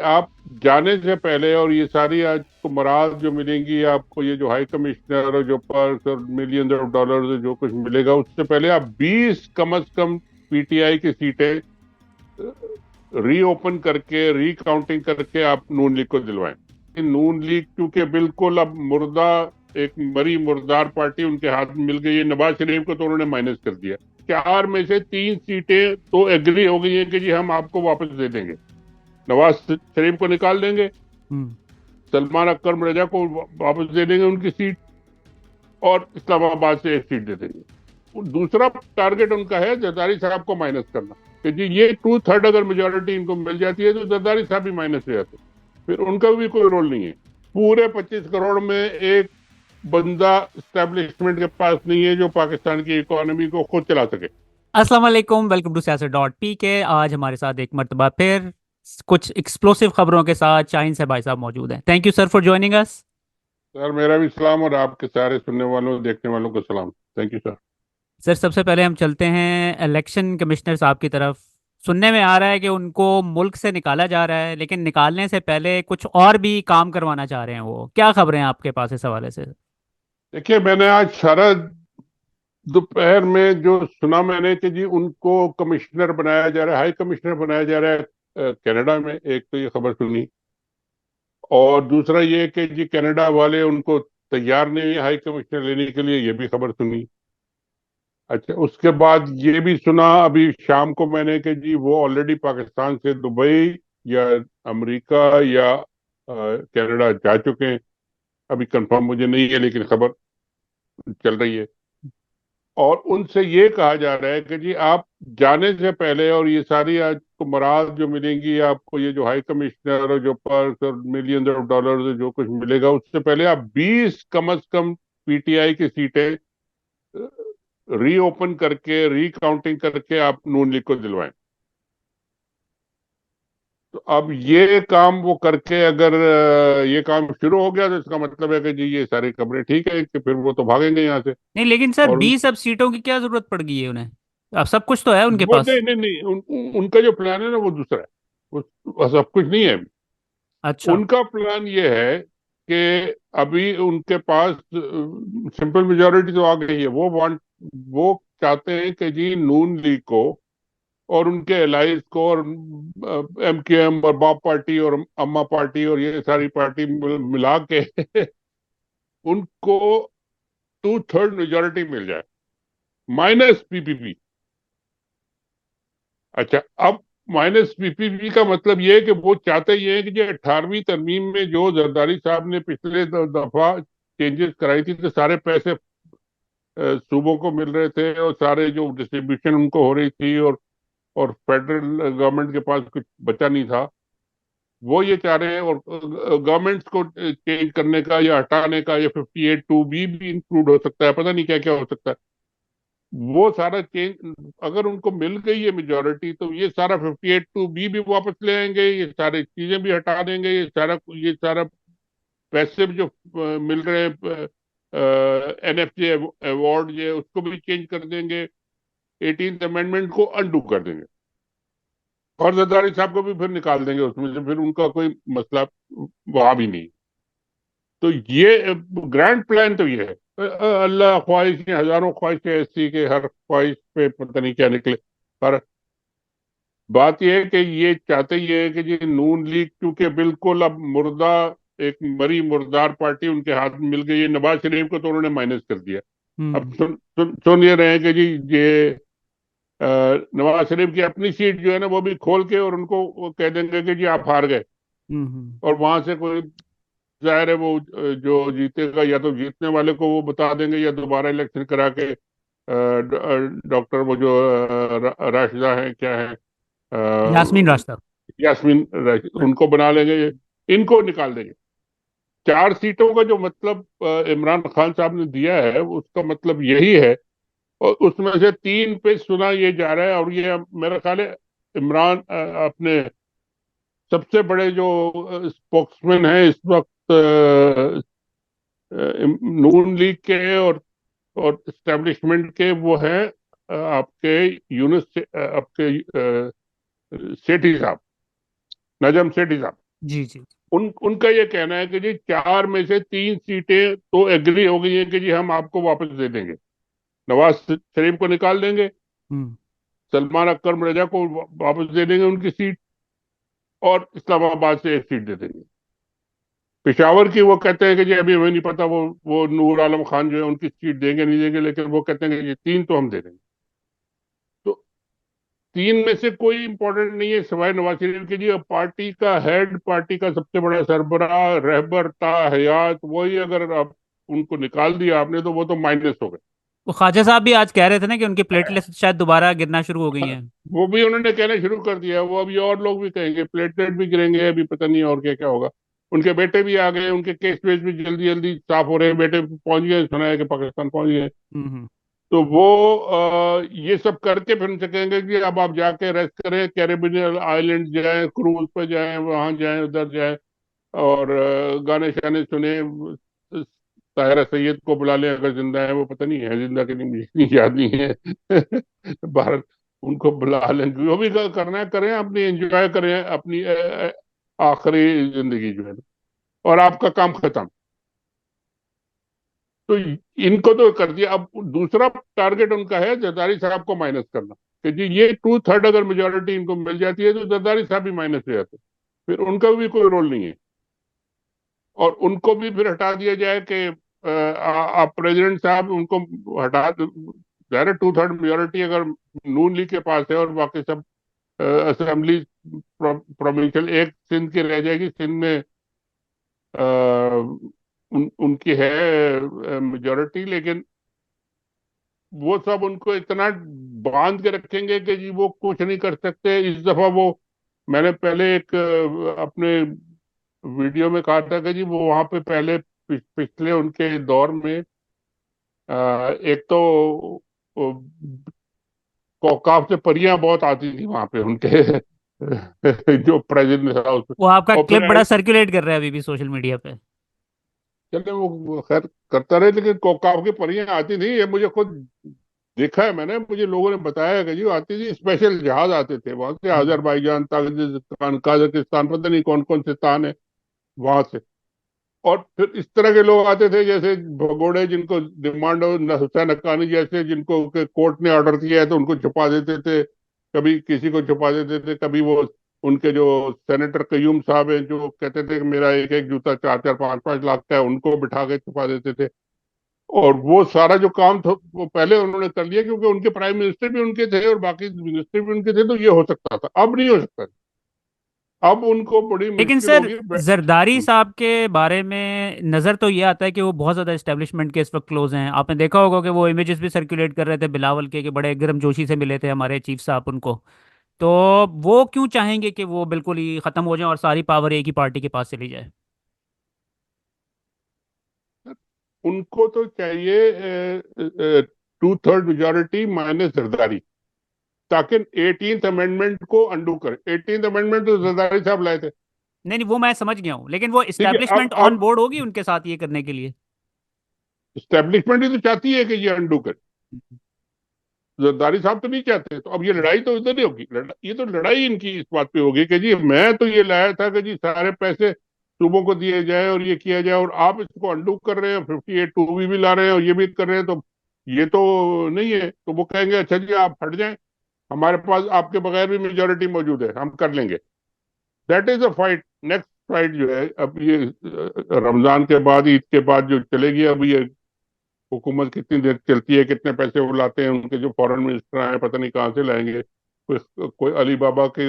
आप जाने से पहले और ये सारी आपको मराद जो मिलेंगी आपको, ये जो हाई कमिश्नर और जो पर्स और मिलियंस ऑफ डॉलर्स जो कुछ मिलेगा, उससे पहले आप 20 कम से कम पीटीआई की सीटें रीओपन करके रीकाउंटिंग करके आप नून लीग को दिलवाएं। नून लीग क्योंकि बिल्कुल अब मुर्दा, एक मरी मुर्दार पार्टी उनके हाथ में मिल गई है। नवाज शरीफ को तो उन्होंने माइनस कर दिया। 4 में से 3 सीटें तो एग्री हो गई हैं कि जी हम आपको वापस दे देंगे। नवाज शरीफ को निकाल देंगे, हम्म। सलमान अख्तर मिर्जा को वापस दे देंगे उनकी सीट, और इस्लामाबाद से एक सीट दे देंगे। दूसरा टारगेट उनका है जरदारी साहब को माइनस करना, कि जी ये 2/3 अगर मेजोरिटी इनको मिल जाती है तो जरदारी साहब भी माइनस हो जाते, फिर उनका भी कोई रोल नहीं है। पूरे 25 करोड़ में एक बंदा स्टैब्लिशमेंट के पास नहीं है जो पाकिस्तान की इकोनॉमी को खुद चला सके। अस्सलाम वालेकुम, वेलकम टू सियासत डॉट पी के। आज हमारे साथ एक मर्तबा फिर कुछ एक्सप्लोसिव खबरों के साथ शाहीन से भाई साहब मौजूद हैं। Thank you sir for joining us. Sir मेरा भी सलाम, और आपके सारे सुनने वालों देखने वालों को सलाम। Thank you sir. सर सबसे पहले हम चलते हैं इलेक्शन कमिश्नर साहब की तरफ। सुनने में आ रहा है कि उनको मुल्क से निकाला जा रहा है, लेकिन निकालने से पहले कुछ और भी काम करवाना चाह रहे हैं। वो क्या खबरें हैं आपके पास इस हवाले से? देखिए, मैंने आज सारा दोपहर में जो सुना मैंने कि जी उनको कमिश्नर बनाया जा रहा है, हाई कमिश्नर बनाया जा रहा है कनाडा में। एक तो ये खबर सुनी, और दूसरा ये कि जी कनाडा वाले उनको तैयार नहीं है हाई कमिश्नर लेने के लिए, ये भी खबर सुनी। अच्छा, उसके बाद ये भी सुना अभी शाम को मैंने कि जी वो ऑलरेडी पाकिस्तान से दुबई या अमेरिका या कनाडा जा चुके हैं। अभी कंफर्म मुझे नहीं है, लेकिन खबर चल रही है। और उनसे ये कहा जा रहा है कि जी आप जाने से पहले, और ये सारी आपको मराद जो मिलेंगी आपको, ये जो हाई कमिश्नर और जो पर्स और मिलियंस ऑफ डॉलर्स जो कुछ मिलेगा, उससे पहले आप 20 कम से कम पीटीआई की सीटें रीओपन करके रीकाउंटिंग करके आप नून लीग को दिलवाएं। तो अब ये काम वो करके अगर ये काम शुरू हो गया तो इसका मतलब है कि जी ये सारी खबरें ठीक है, कि फिर वो तो भागेंगे यहाँ से। नहीं, लेकिन सर और 20 अब सीटों की क्या जरूरत पड़ गई है उन्हें? अब सब कुछ तो है उनके वो पास। नहीं नहीं नहीं, उनका जो प्लान है ना वो दूसरा है। वो सब कुछ नहीं है। अच्छा। उनका प्लान ये है कि अभी उनके पास सिंपल मेजोरिटी तो आ गई है। वो चाहते हैं कि जी नून लीग को और उनके एलाइज को और एमक्यूएम और बाप पार्टी और अम्मा पार्टी और ये सारी पार्टी मिला के उनको 2/3 मेजोरिटी मिल जाए, माइनस पीपीपी। अच्छा, अब माइनस पीपीपी का मतलब ये है कि वो चाहते ये है कि जो 18वीं तरमीम में जो जरदारी साहब ने पिछले दफा चेंजेस कराई थी, तो सारे पैसे सूबों को मिल रहे थे, और सारे जो डिस्ट्रीब्यूशन उनको हो रही थी, और फेडरल गवर्नमेंट के पास कुछ बचा नहीं था। वो ये चाह रहे हैं, और गवर्नमेंट्स को चेंज करने का या हटाने का, या 58(2)B भी इंक्लूड हो सकता है, पता नहीं क्या क्या हो सकता है। वो सारा चेंज अगर उनको मिल गई है मेजोरिटी, तो ये सारा 58(2)B भी वापस ले आएंगे, ये सारी चीजें भी हटा देंगे, ये सारा पैसे भी जो मिल रहे हैं एनएफसी अवार्ड, ये उसको भी चेंज कर देंगे। 18th अमेंडमेंट को अंडू कर देंगे, और जरदारी साहब को भी फिर निकाल देंगे उसमें से, फिर उनका कोई मसला वहां भी नहीं। तो ये ग्रैंड प्लान तो ये है। अल्लाह, ख्वाहिशें हजारों ख्वाहिशें ऐसी कि हर ख्वाहिश पे पता नहीं क्या निकले। पर बात यह है कि ये चाहते ये है कि जी नून लीग क्योंकि बिल्कुल अब मुर्दा, एक मरी मुर्दार पार्टी उनके हाथ में मिल गई है। नवाज शरीफ को तो उन्होंने माइनस कर दिया। अब हम्म। सुन ये रहे हैं कि जी ये नवाज शरीफ की अपनी सीट जो है ना वो भी खोल के, और उनको वो कह देंगे कि जी आप हार गए। हम्म। और वहां से कोई, जाहिर है वो जो जीतेगा या तो जीतने वाले को वो बता देंगे, या दोबारा इलेक्शन करा के डॉक्टर वो जो राशिदा है, क्या है, यास्मीन रास्ता। यास्मीन उनको बना लेंगे, इनको निकाल देंगे। 4 सीटों का जो मतलब इमरान खान साहब ने दिया है, उसका मतलब यही है। और उसमें से 3 पे सुना ये जा रहा है, और ये मेरा ख्याल है इमरान अपने सबसे बड़े जो स्पोक्समैन हैं इस वक्त नून लीग के और एस्टेब्लिशमेंट के, वो है आपके यूनुस आपके सेठी साहब, नजम सेठी साहब। जी जी। उनका ये कहना है कि जी 4 में से 3 सीटें तो एग्री हो गई हैं कि जी हम आपको वापस दे देंगे। नवाज शरीफ को निकाल देंगे, हम्म। सलमान अकबर रजा को वापस दे देंगे उनकी सीट, और इस्लामाबाद से एक सीट दे देंगे। पेशावर की वो कहते हैं कि जी अभी हमें नहीं पता, वो नूर आलम खान जो है उनकी सीट देंगे नहीं देंगे, लेकिन वो कहते हैं कि ये 3 तो हम दे देंगे। तो 3 में से कोई इंपॉर्टेंट नहीं है सिवाय नवाज शरीफ के। जी अब पार्टी का हेड, पार्टी का सबसे बड़ा सरबराह, रहबर ता हयात, वही अगर आप उनको निकाल दिया आपने तो वो तो माइनस हो गए। वो ख्वाजा साहब भी आज कह रहे थे ना कि उनकी प्लेटलेट्स शायद दोबारा गिरना शुरू हो गई हैं। वो भी उन्होंने कहना शुरू कर दिया, वो अभी और लोग भी कहेंगे, प्लेटलेट भी गिरेंगे, अभी पता नहीं और क्या क्या होगा। उनके बेटे भी आ गए, उनके केस वेस भी जल्दी जल्दी साफ हो रहे हैं, बेटे पहुंच गए, सुना है कि पाकिस्तान पहुंच गए। हम्म। तो वो ये सब करके फिर उनसे कहेंगे कि अब आप जाके रेस्ट करें, कैरेबियन आइलैंड जाएं, क्रूज पे जाएं, वहां जाएं, उधर जाएं, और गाने शाने सुने। ताहिरा सैयद को बुला लें अगर जिंदा है, वो पता नहीं है जिंदा कि नहीं, मुझे नहीं याद नहीं है। भारत, उनको बुला लें, जो भी करना है करें, अपनी एंजॉय करें अपनी आखिरी जिंदगी जो है, और आपका काम खत्म। तो इनको तो कर दिया। अब दूसरा टारगेट उनका है जरदारी साहब को माइनस करना, कि जी ये 2/3 अगर मेजोरिटी इनको मिल जाती है तो जरदारी साहब भी माइनस हो जाते, फिर उनका भी कोई रोल नहीं है। और उनको भी फिर हटा दिया जाए कि आप प्रेसिडेंट साहब उनको हटा, डायरेक्ट 2/3 मेजोरिटी अगर नून लीग के पास है और बाकी सब असेंबली प्रोविंशियल एक सिंध की रह जाएगी, सिंध में उनकी है मेजोरिटी, लेकिन वो सब उनको इतना बांध के रखेंगे कि जी वो कुछ नहीं कर सकते इस दफा। वो मैंने पहले एक अपने वीडियो में कहा था कि जी वो वहां पे पहले पिछले उनके दौर में एक तो वो कौकाब से परियां बहुत आती थी वहां पे उनके जो प्रेसिडेंट था उसमें। वो आपका और क्लिप फिर बड़ा सर्कुलेट कर रहा है अभी भी सोशल मीडिया पे। चले वो खैर करता रहे, लेकिन कौकाब की परियां आती थी, ये मुझे खुद देखा है मैंने, मुझे लोगों ने बताया कि जी वो आती थी, स्पेशल जहाज आते थे वहां से, हम्म। अजरबैजान, ताजिकिस्तान, काजाकिस्तान, पता नहीं कौन कौन से स्थान है वहां से। और फिर इस तरह के लोग आते थे जैसे भगोड़े, जिनको डिमांड हो, हुसैन हक्कानी जैसे, जिनको के कोर्ट ने ऑर्डर किया है तो उनको छुपा देते थे, कभी किसी को छुपा देते थे, कभी वो उनके जो सेनेटर कयूम साहब हैं जो कहते थे कि मेरा एक एक जूता 4-4 5-5 लाख का है, उनको बिठा के छुपा देते थे। और वो सारा जो काम था वो पहले उन्होंने कर लिया, क्योंकि उनके प्राइम मिनिस्टर भी उनके थे और बाकी मिनिस्टर भी उनके थे, तो ये हो सकता था, अब नहीं हो सकता। अब उनको बड़ी लेकिन मुश्किल सर, होगी। जरदारी साहब के बारे में नज़र तो ये आता है कि वो बहुत ज़्यादा एस्टेब्लिशमेंट के इस वक्त क्लोज हैं। आपने देखा होगा कि वो इमेजेस भी सर्कुलेट कर रहे थे बिलावल के, कि बड़े गर्मजोशी से मिले थे हमारे चीफ साहब उनको। तो वो क्यों चाहेंगे कि वो बिल्कुल ही ख़त्म हो जाए और सारी पावर एक ही पार्टी के पास चली जाए? उनको तो चाहिए 2/3 मेजोरिटी माइनस जरदारी, ताकि 18th अमेंडमेंट को अंडू करे। 18th अमेंडमेंट तो जरदारी साहब लाए थे। नहीं नहीं, वो मैं समझ गया हूँ, लेकिन वो ठीक है, इस्टेब्लिशमेंट ऑन अब बोर्ड होगी उनके साथ ये करने के लिए? स्टैब्लिशमेंट ही तो चाहती है कि ये अंडू करे, जरदारी साहब तो नहीं चाहते। तो अब ये लड़ाई तो इधर ही होगी, ये तो लड़ाई इनकी इस बात पे होगी कि जी मैं तो ये लाया था कि जी सारे पैसे सूबों को दिए जाए और ये किया जाए, और आप इसको अंडू कर रहे हैं, 58(2) भी ला रहे हैं और ये भी कर रहे हैं, तो ये तो नहीं है। तो वो कहेंगे अच्छा जी आप हट जाएं, हमारे पास आपके बगैर भी मेजोरिटी मौजूद है, हम कर लेंगे। That is a fight. Next fight जो है अब ये रमजान के बाद, ईद के बाद जो चलेगी, अब ये हुकूमत कितनी देर चलती है, कितने पैसे वो लाते हैं, उनके जो फॉरेन मिनिस्टर आए पता नहीं कहाँ से लाएंगे। कोई अली बाबा के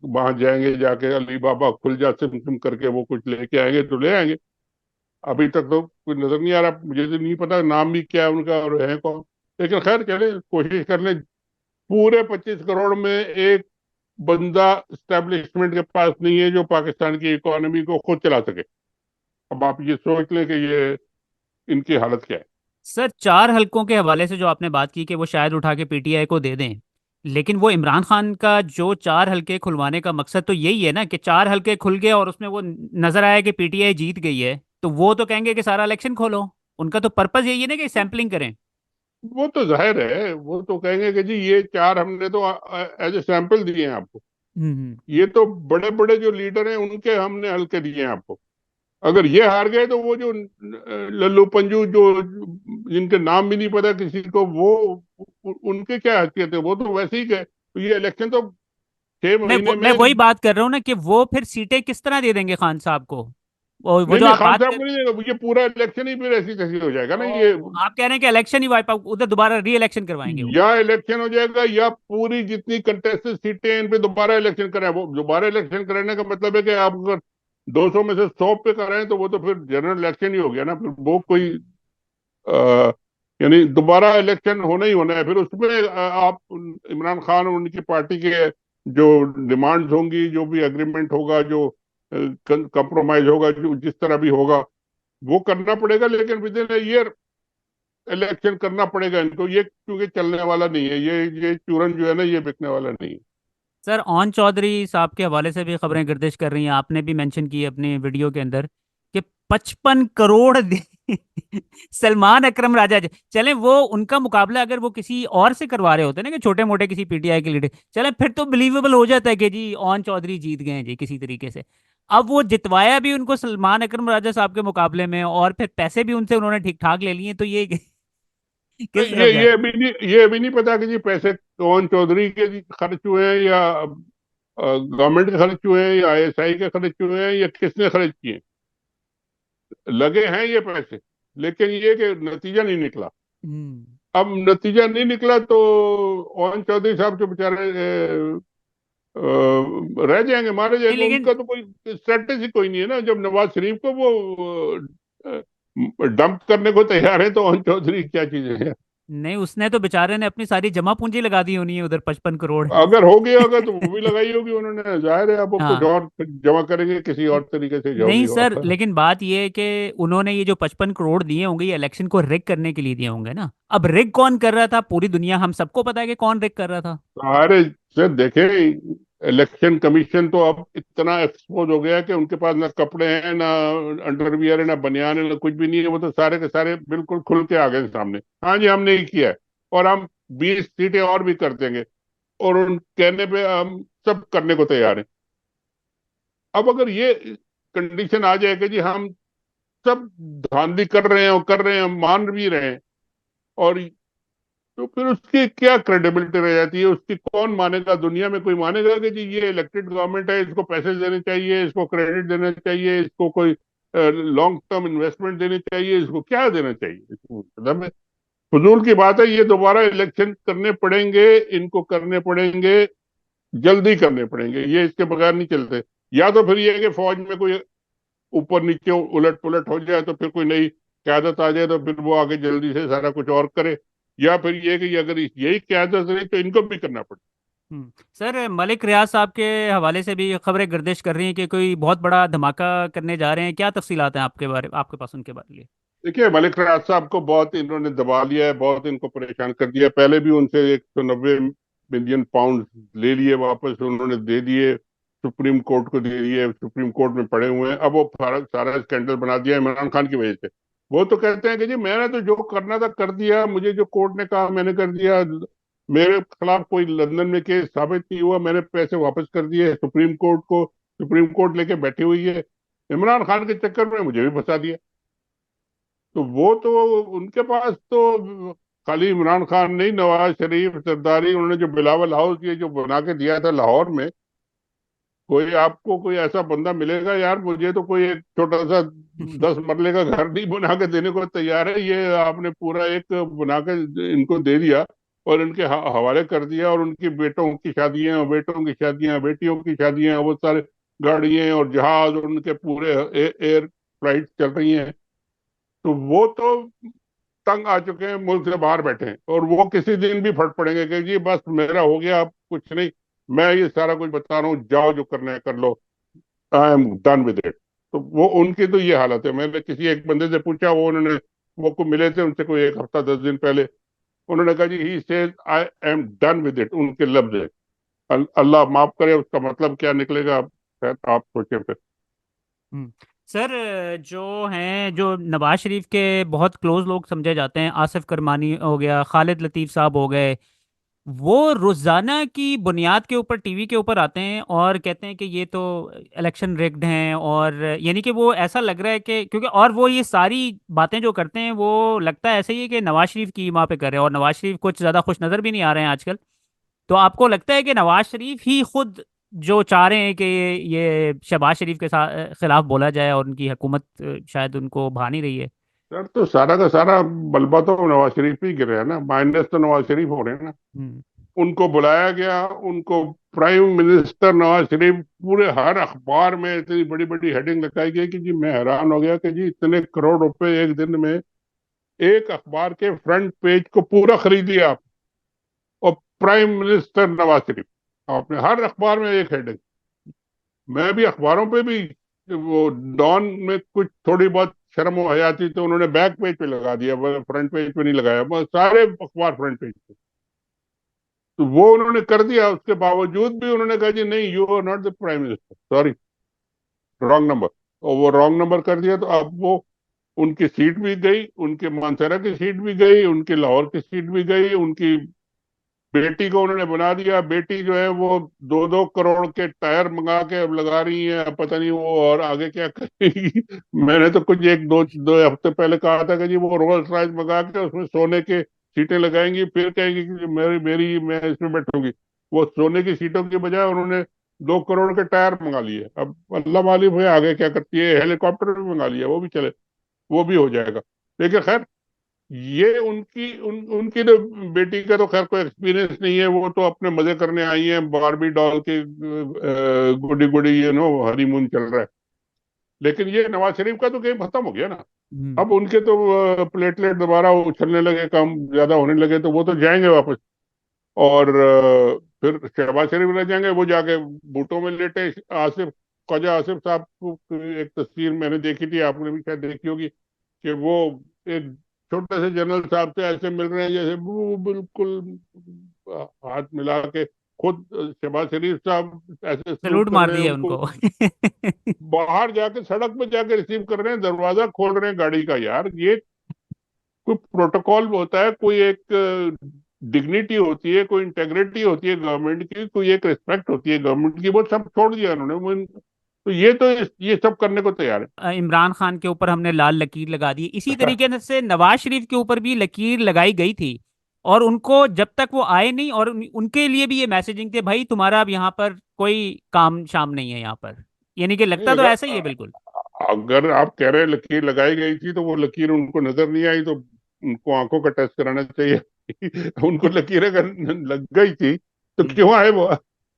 वहां जाएंगे, जाके अली बाबा खुल जा सिम सिम करके वो कुछ लेके आएंगे तो ले आएंगे। अभी तक तो कुछ नजर नहीं आ रहा, मुझे तो नहीं पता नाम भी क्या है उनका और है कौन। लेकिन खैर चले, कोशिश कर लें। पूरे 25 करोड़ में एक बंदा स्टैब्लिशमेंट के पास नहीं है जो पाकिस्तान की इकोनॉमी को खुद चला सके। अब आप ये सोच लें कि ये इनकी हालत क्या है। सर, 4 हलकों के हवाले से जो आपने बात की कि वो शायद उठा के पीटीआई को दे दें, लेकिन वो इमरान खान का जो 4 हलके खुलवाने का मकसद तो यही है ना कि 4 हलके खुल गए और उसमें वो नजर आया कि पीटीआई जीत गई है, तो वो तो कहेंगे कि सारा इलेक्शन खोलो। उनका तो पर्पस यही है ना कि सैंपलिंग करें। वो तो जाहिर है, वो तो कहेंगे कि जी ये 4 हमने तो एज ए सैंपल दिए हैं आपको। ये तो बड़े बड़े जो लीडर हैं उनके हमने हल्के दिए हैं आपको। अगर ये हार गए तो वो जो लल्लू पंजू जो जिनके नाम भी नहीं पता किसी को, वो उनके क्या हैसियत है, वो तो वैसे ही गए। तो ये इलेक्शन तो 6 महीने मैं में। वही बात कर रहा हूँ ना कि वो फिर सीटें किस तरह दे देंगे खान साहब को। वो नहीं जो नहीं, आप खान बात साहब कर। को नहीं देगा, ये पूरा इलेक्शन ही फिर ऐसी तैसी हो जाएगा ना ये। आप कह रहे हैं कि इलेक्शन ही वाइप आउट, उधर दोबारा री इलेक्शन करवाएंगे वो। या इलेक्शन हो जाएगा, या पूरी जितनी कंटेस्टेड सीटें हैं इन पे दोबारा इलेक्शन कराएं। वो दोबारा इलेक्शन कराने का मतलब है कि आप अगर 200 में से 100 पे कराएं तो वो तो फिर जनरल इलेक्शन ही हो गया ना, फिर वो कोई अ, यानी दोबारा इलेक्शन होना ही होना है। फिर उसमें आप इमरान खान और उनकी पार्टी के जो डिमांड्स होंगी, जो भी एग्रीमेंट होगा, जो कंप्रोमाइज होगा, जो जिस तरह भी होगा वो करना पड़ेगा, लेकिन विद इन ईयर इलेक्शन करना पड़ेगा इनको। ये क्योंकि चलने वाला नहीं है, ये चूरन जो है ना, ये बिकने वाला नहीं है। सर ओन चौधरी साहब के हवाले से भी खबरें गर्दिश कर रही हैं, आपने भी मेंशन की अपनी वीडियो के अंदर कि 55 करोड़ सलमान अकरम राजा चले, वो उनका मुकाबला अगर वो किसी और से करवा रहे होते ना, कि छोटे मोटे किसी पीटीआई के लीडर, चले फिर तो बिलीवेबल हो जाता है कि जी ओन चौधरी जीत गए हैं जी किसी तरीके से। अब वो जितवाया भी उनको सलमान अकरम राजा साहब के मुकाबले में, और फिर पैसे भी उनसे उन्होंने ठीक ठाक ले लिए, तो ये किस तरफ जा रहे ये अभी नहीं पता कि जी पैसे कौन चौधरी के जी खर्च हुए हैं, या गवर्नमेंट के खर्च हुए हैं, या आईएसआई के खर्च हुए हैं, या किसने खर्च किए। लगे हैं ये पैसे, लेकिन ये कि नतीजा नहीं निकला। हैं? अब नतीजा नहीं निकला तो ओन चौधरी साहब जो बेचारे रह जाएंगे, मारे नहीं जाएंगे। लेकिन उनका तो कोई स्ट्रेटेजी कोई नहीं है ना। जब नवाज शरीफ को वो डंप करने को तैयार है, तो ओन चौधरी क्या चीजें हैं। नहीं, उसने तो बेचारे ने अपनी सारी जमा पूंजी लगा दी होनी है उधर, 55 करोड़। अगर हो गया होगा तो वो भी लगाई होगी उन्होंने, जाहिर है। अब वो कुछ हाँ। और जमा करेंगे किसी और तरीके से, जो भी नहीं सर, होगा। लेकिन बात ये है कि उन्होंने ये जो 55 करोड़ दिए होंगे ये इलेक्शन को रिग करने के लिए दिए होंगे ना। अब रिग कौन कर रहा था, पूरी दुनिया हम सबको पता है कि कौन रिग कर रहा था। सारे से देखे, इलेक्शन कमीशन तो अब इतना एक्सपोज हो गया है कि उनके पास ना कपड़े हैं, ना अंडरवियर है, ना बनियान है, ना कुछ भी नहीं है। वो तो सारे के सारे बिल्कुल खुल के आ गए सामने। हाँ जी, हमने ही किया है, और हम 20 सीटें और भी कर देंगे, और उन कहने पे हम सब करने को तैयार हैं। अब अगर ये कंडीशन आ जाए कि जी हम सब धांधली कर रहे हैं और कर रहे हैं, मान भी रहे हैं, और तो फिर उसकी क्या क्रेडिबिलिटी रह जाती है, उसकी कौन मानेगा? दुनिया में कोई मानेगा कि जी ये इलेक्टेड गवर्नमेंट है, इसको पैसे देने चाहिए, इसको क्रेडिट देना चाहिए, इसको कोई लॉन्ग टर्म इन्वेस्टमेंट देनी चाहिए, इसको क्या देना चाहिए? इसको मतलब फजूल की बात है। ये दोबारा इलेक्शन करने पड़ेंगे, इनको करने पड़ेंगे, जल्दी करने पड़ेंगे, ये इसके बगैर नहीं चलते। या तो फिर ये है कि फौज में कोई ऊपर नीचे उलट पुलट हो जाए, तो फिर कोई नई क्यादत आ जाए, तो फिर वो आगे जल्दी से सारा कुछ और करे। या फिर ये कि अगर यही क्यादत रही तो इनको भी करना पड़े। सर मलिक रियाज साहब के हवाले से भी खबरें गर्दिश कर रही हैं कि कोई बहुत बड़ा धमाका करने जा रहे हैं, क्या तफसीलात हैं आपके पास उनके बारे में। देखिए, मलिक राज साहब को बहुत इन्होंने दबा लिया है, बहुत इनको परेशान कर दिया है। पहले भी उनसे 190 मिलियन पाउंड ले लिए, वापस उन्होंने दे दिए, सुप्रीम कोर्ट को दे दिए, सुप्रीम कोर्ट में पड़े हुए हैं। अब वो सारा सारा स्कैंडल बना दिया इमरान खान की वजह से। वो तो कहते हैं कि जी मैंने तो जो करना था कर दिया, मुझे जो कोर्ट ने कहा मैंने कर दिया, मेरे खिलाफ कोई लंदन में केस साबित नहीं हुआ, मैंने पैसे वापस कर दिए सुप्रीम कोर्ट को, सुप्रीम कोर्ट लेके बैठी हुई है। इमरान खान के चक्कर में मुझे भी फंसा दिया। तो वो तो उनके पास तो खाली इमरान खान नहीं, नवाज शरीफ, सरदारी, उन्होंने जो बिलावल हाउस ये जो बना के दिया था लाहौर में, कोई आपको कोई ऐसा बंदा मिलेगा यार? मुझे तो कोई एक छोटा सा 10 मरले का घर नहीं बना के देने को तैयार है। ये आपने पूरा एक बना के इनको दे दिया, और इनके हवाले कर दिया, और उनकी बेटों की शादियां, बेटों की शादियां, बेटियों की शादियां, वो सारे गाड़ियां और जहाज और उनके पूरे एयर फ्लाइट चल रही हैं। तो वो तो तंग आ चुके हैं, मुल्क से बाहर बैठे हैं, और वो किसी दिन भी फट पड़ेंगे कि जी बस मेरा हो गया, अब कुछ नहीं, मैं ये सारा कुछ बता रहा हूँ, जाओ जो करना है कर लो, I am done with it. तो वो उनकी तो ये हालत है। मैंने किसी एक बंदे से पूछा, वो को मिले थे उनसे कोई 1 हफ्ता 10 दिन पहले, उन्होंने कहा जी he says I am done with it, उनके लफ्ज है। अल्लाह माफ करे, उसका मतलब क्या निकलेगा शायद आप सोचे फिर। हम्म। सर जो हैं, जो नवाज शरीफ के बहुत क्लोज लोग समझे जाते हैं, आसिफ करमानी हो गया, खालिद लतीफ़ साहब हो गए, वो रोजाना की बुनियाद के ऊपर टीवी के ऊपर आते हैं और कहते हैं कि ये तो इलेक्शन रिग्ड हैं, और यानी कि वो ऐसा लग रहा है कि क्योंकि, और वो ये सारी बातें जो करते हैं वो लगता है ऐसे ही है कि नवाज शरीफ की वहाँ पे कर रहे हैं, और नवाज शरीफ कुछ ज़्यादा खुश नज़र भी नहीं आ रहे हैं आजकल। तो आपको लगता है कि नवाज शरीफ ही खुद जो चाह रहे हैं कि ये शहबाज शरीफ के साथ खिलाफ बोला जाए, और उनकी हुकूमत शायद उनको भा नहीं रही है? सर तो सारा का सारा बलबा तो नवाज शरीफ ही गिरे है ना, माइनस तो नवाज शरीफ हो रहे हैं ना। हम्म। उनको बुलाया गया, उनको प्राइम मिनिस्टर नवाज शरीफ, पूरे हर अखबार में इतनी बड़ी बड़ी हेडिंग लगाई गई कि जी मैं हैरान हो गया कि जी इतने करोड़ रुपए एक दिन में एक अखबार के फ्रंट पेज को पूरा खरीद लिया आप, और प्राइम मिनिस्टर नवाज शरीफ, आपने हर अखबार में एक हेडिंग। मैं भी अखबारों पे भी, वो डॉन में कुछ थोड़ी बहुत शर्म और हया थी तो उन्होंने बैक पेज पे लगा दिया, फ्रंट पेज पे नहीं लगाया, बस सारे अखबार फ्रंट पेज पे। तो वो उन्होंने कर दिया, उसके बावजूद भी उन्होंने कहा जी नहीं, you are not the prime minister, sorry, wrong number. और वो रॉन्ग नंबर कर दिया, तो अब वो उनकी सीट भी गई, उनके मानसरा की सीट भी गई, उनकी लाहौर की सीट भी गई, उनकी बेटी को उन्होंने बना दिया, बेटी जो है वो 2-2 करोड़ के टायर मंगा के अब लगा रही है, अब पता नहीं वो और आगे क्या करेगी। मैंने तो कुछ एक दो दो हफ्ते पहले कहा था कि जी वो रोल्स रॉयस मंगा के उसमें सोने के सीटें लगाएंगी, फिर कहेंगी कि मेरी मेरी मैं इसमें बैठूंगी। वो सोने की सीटों के बजाय उन्होंने 2 करोड़ के टायर मंगा लिए। अब अल्लाह मालिक है आगे क्या करती है, हेलीकॉप्टर भी मंगा लिया, वो भी चले, वो भी हो जाएगा। लेकिन खैर, ये उनकी तो बेटी का तो खैर कोई एक्सपीरियंस नहीं है, वो तो अपने मजे करने आई है, बारबी डॉल के गुडी गुडी हनीमून चल रहा है। लेकिन ये नवाज शरीफ का तो गेम खत्म हो गया ना। हम्म। अब उनके तो प्लेटलेट दोबारा उछलने लगे, कम ज्यादा होने लगे, तो वो तो जाएंगे वापस। और फिर शहबाज शरीफ रह जाएंगे, वो जाके बूटों में लेटे। आसिफ, ख्वाजा आसिफ साहब को एक तस्वीर मैंने देखी थी, आपने भी शायद देखी होगी, कि वो एक छोटे से जनरल साहब से ऐसे मिल रहे हैं जैसे वो बिल्कुल हाथ मिला के, खुद शहबाज शरीफ साहब ऐसे सलूट सैल्यूट कर मार रहे हैं दिया उनको, उनको। बाहर जाके सड़क पे जाके रिसीव कर रहे हैं, दरवाजा खोल रहे हैं गाड़ी का। यार ये कोई प्रोटोकॉल होता है, कोई एक डिग्निटी होती है, कोई इंटेग्रिटी होती है गवर्नमेंट की, कोई एक रिस्पेक्ट होती है गवर्नमेंट की, वो सब छोड़ दिया उन्होंने। तो ये तो ये सब करने को तैयार इमरान खान के ऊपर हमने लाल लकीर लगा दी, इसी है। तरीके से नवाज शरीफ के ऊपर भी लकीर लगाई गई थी। और उनको जब तक वो आए नहीं, और उनके लिए भी ये मैसेजिंग थे, भाई तुम्हारा अब यहाँ पर कोई काम शाम नहीं है यहाँ पर। यानी कि नहीं, लगता तो ऐसा ही है अगर बिल्कुल। अगर आप कह रहे हैं लकीर लगाई गई थी, तो वो लकीर उनको नजर नहीं आई, तो उनको आंखों का टेस्ट कराना चाहिए। उनको लकीर अगर लग गई थी तो हम्म। क्यों आए वो?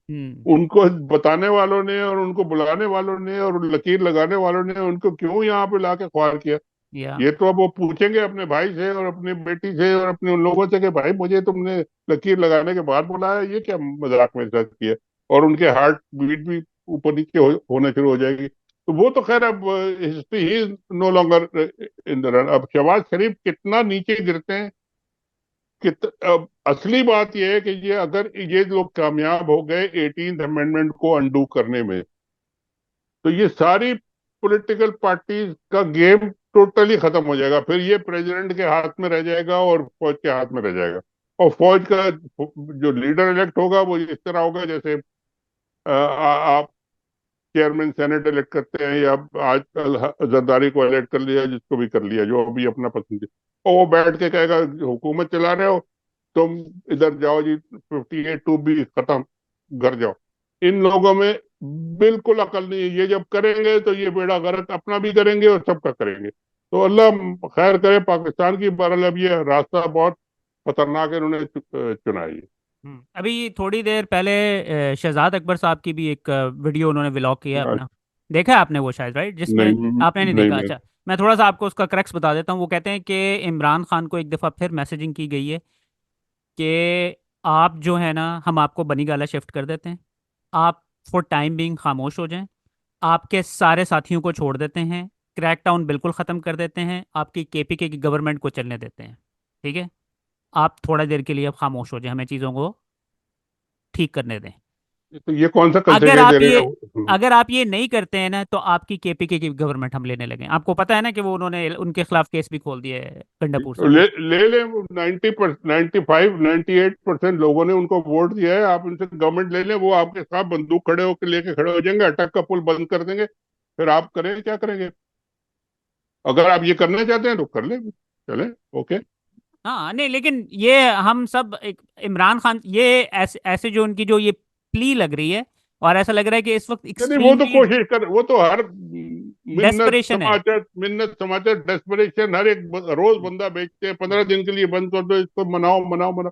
हम्म। उनको बताने वालों ने और उनको बुलाने वालों ने और लकीर लगाने वालों ने उनको क्यों यहाँ पे लाके ख्वार किया? या ये तो अब वो पूछेंगे अपने भाई से और अपनी बेटी से और अपने उन लोगों से कि भाई मुझे तुमने लकीर लगाने के बाद बुलाया, ये क्या मजाक मेरे साथ किया? और उनके हार्ट बीट भी ऊपर नीचे होना शुरू हो जाएगी। तो वो तो खैर अब हिस्ट्री ही no longer in the run. अब शहबाज शरीफ कितना नीचे गिरते हैं, अब असली बात यह है कि ये अगर ये लोग कामयाब हो गए 18th अमेंडमेंट को अंडू करने में, तो ये सारी पॉलिटिकल पार्टीज का गेम टोटली खत्म हो जाएगा। फिर ये प्रेसिडेंट के हाथ में रह जाएगा और फौज के हाथ में रह जाएगा। और फौज का जो लीडर इलेक्ट होगा वो इस तरह होगा जैसे आप चेयरमैन सेनेट इलेक्ट करते हैं, या आजकल जरदारी को इलेक्ट कर लिया, जिसको भी कर लिया, जो अभी अपना पसंद है। और वो बैठ के कहेगा हुकूमत चला रहे हो तुम, इधर जाओ जी, 58 भी खत्म, घर जाओ। इन लोगों में बिल्कुल अकल नहीं है। ये जब करेंगे तो ये बेड़ा गर्क अपना भी करेंगे और सबका करेंगे। तो अल्लाह खैर करे पाकिस्तान की। बहरहाल अब ये रास्ता बहुत खतरनाक है, इन्होंने चुना है ये। अभी थोड़ी देर पहले शहजाद अकबर साहब की भी एक वीडियो उन्होंने व्लॉग किया है आज अपना। देखा है आपने वो शायद, राइट, जिसमें नहीं, आपने नहीं नहीं देखा? मैं। अच्छा, मैं थोड़ा सा आपको उसका क्रक्स बता देता हूँ। वो कहते हैं कि इमरान खान को एक दफ़ा फिर मैसेजिंग की गई है कि आप जो है ना, हम आपको बनी गाला शिफ्ट कर देते हैं, आप फॉर टाइम बीइंग खामोश हो जाएं, आपके सारे साथियों को छोड़ देते हैं, क्रैकडाउन बिल्कुल ख़त्म कर देते हैं, आपकी केपीके की गवर्नमेंट को चलने देते हैं। ठीक है, आप थोड़ा देर के लिए अब खामोश हो जाएं, हमें चीज़ों को ठीक करने दें। तो ये कौन सा अगर कंसेशन दे आप रहे ये हैं? अगर आप ये नहीं करते हैं ना, तो आपकी केपीके की गवर्नमेंट हम लेने लगे। आपको पता है ना कि वो उन्होंने उनके खिलाफ केस भी खोल दिए है गंडापुर साहब ले ने। ले ले 95 98% लोगों ने उनको वोट दिया है। आप उनसे गवर्नमेंट ले लें, वो आपके साथ बंदूक खड़े होकर लेके खड़े हो जाएंगे, अटक का पुल बंद कर देंगे। फिर आप करें, क्या करेंगे? अगर आप ये करना चाहते हैं तो कर ले, चले, ओके। हाँ नहीं, लेकिन ये हम सब इमरान खान, ये ऐसे ऐसे जो उनकी जो ये प्ली लग रही है, और ऐसा लग रहा है कि इस वक्त नहीं, वो तो एक्सट्रीमली कोशिश कर, वो तो हर डेस्परेशन है। मिन्नत समाचार, डेस्परेशन, हर एक रोज बंदा बेचते हैं, 15 दिन के लिए बंद कर दो इसको, मनाओ मनाओ मनाओ।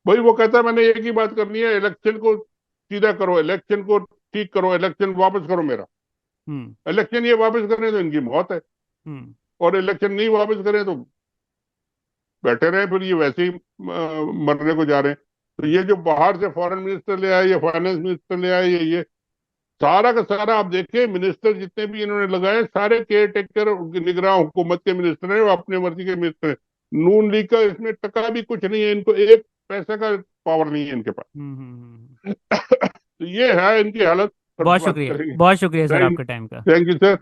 भाई वो कहता है मैंने एक ही बात करनी है, इलेक्शन को सीधा करो, इलेक्शन को ठीक करो, इलेक्शन वापस करो मेरा। हम्म। इलेक्शन ये वापस करें तो इनकी मौत है, हम्म। और इलेक्शन नहीं वापस करें तो बैठे रहे, फिर ये वैसे ही मरने को जा रहे हैं। तो ये जो बाहर से फॉरेन मिनिस्टर ले आए, ये फाइनेंस मिनिस्टर ले आए, ये सारा का सारा आप देखिए, मिनिस्टर जितने भी इन्होंने लगाए सारे केयर टेकर निगरान हुकूमत के मिनिस्टर हैं, वो अपने मर्जी के मिनिस्टर हैं। नून लीग का इसमें टका भी कुछ नहीं है, इनको एक पैसे का पावर नहीं है इनके पास। तो ये है इनकी हालत, फिर बहुत बात शुक्रिया, करेंगे। बहुत शुक्रिया सर थैंक आपके टाइम का। Thank you sir.